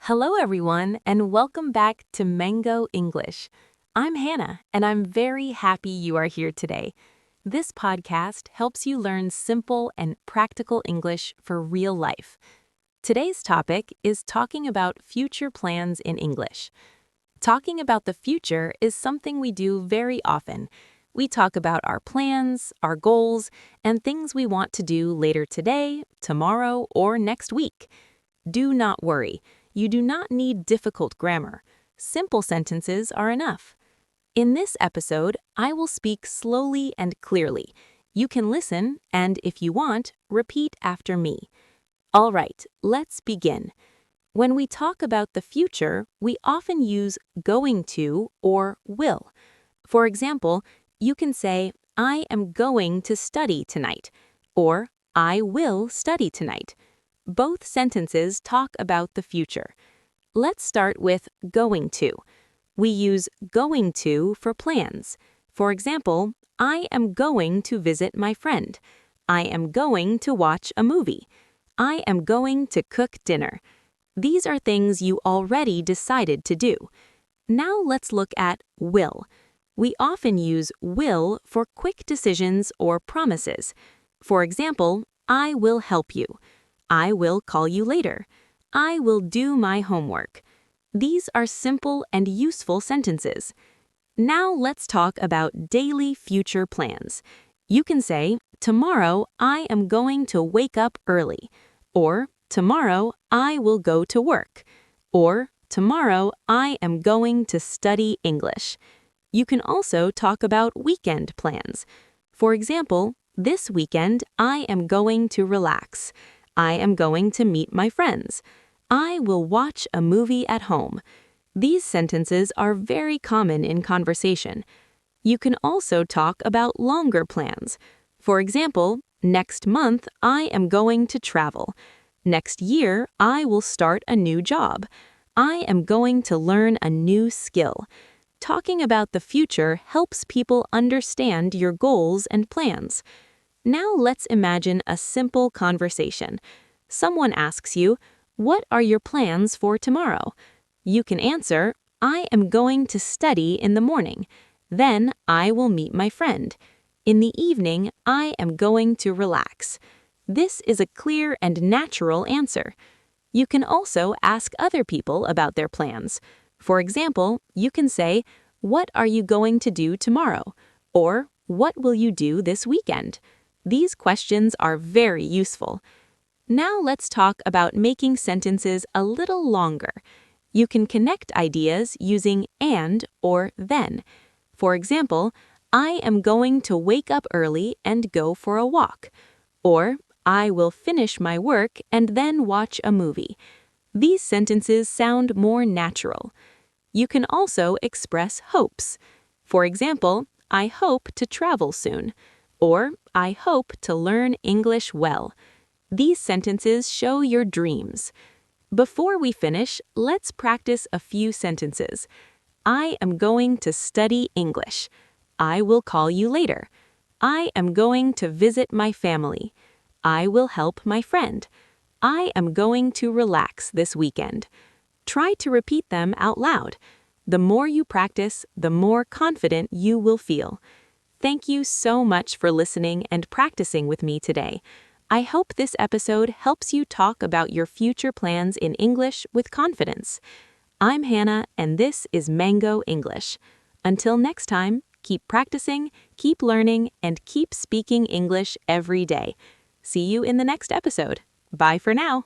Hello, everyone, and welcome back to Mango English. I'm Hannah, and I'm very happy you are here today. This podcast helps you learn simple and practical English for real life. Today's topic is talking about future plans in English. Talking about the future is something we do very often. We talk about our plans, our goals, and things we want to do later today, tomorrow, or next week. Do not worry. You do not need difficult grammar. Simple sentences are enough. In this episode, I will speak slowly and clearly. You can listen and, if you want, repeat after me. All right, let's begin. When we talk about the future, we often use going to or will. For example, you can say, I am going to study tonight, or I will study tonight. Both sentences talk about the future. Let's start with going to. We use going to for plans. For example, I am going to visit my friend. I am going to watch a movie. I am going to cook dinner. These are things you already decided to do. Now let's look at will. We often use will for quick decisions or promises. For example, I will help you. I will call you later. I will do my homework. These are simple and useful sentences. Now let's talk about daily future plans. You can say, tomorrow I am going to wake up early. Or, tomorrow I will go to work. Or, tomorrow I am going to study English. You can also talk about weekend plans. For example, this weekend I am going to relax. I am going to meet my friends. I will watch a movie at home. These sentences are very common in conversation. You can also talk about longer plans. For example, next month I am going to travel. Next year I will start a new job. I am going to learn a new skill. Talking about the future helps people understand your goals and plans. Now let's imagine a simple conversation. Someone asks you, what are your plans for tomorrow? You can answer, I am going to study in the morning. Then I will meet my friend. In the evening, I am going to relax. This is a clear and natural answer. You can also ask other people about their plans. For example, you can say, what are you going to do tomorrow? Or, what will you do this weekend? These questions are very useful. Now let's talk about making sentences a little longer. You can connect ideas using and or then. For example, I am going to wake up early and go for a walk. Or, I will finish my work and then watch a movie. These sentences sound more natural. You can also express hopes. For example, I hope to travel soon. Or, I hope to learn English well. These sentences show your dreams. Before we finish, let's practice a few sentences. I am going to study English. I will call you later. I am going to visit my family. I will help my friend. I am going to relax this weekend. Try to repeat them out loud. The more you practice, the more confident you will feel. Thank you so much for listening and practicing with me today. I hope this episode helps you talk about your future plans in English with confidence. I'm Hannah, and this is Mango English. Until next time, keep practicing, keep learning, and keep speaking English every day. See you in the next episode. Bye for now.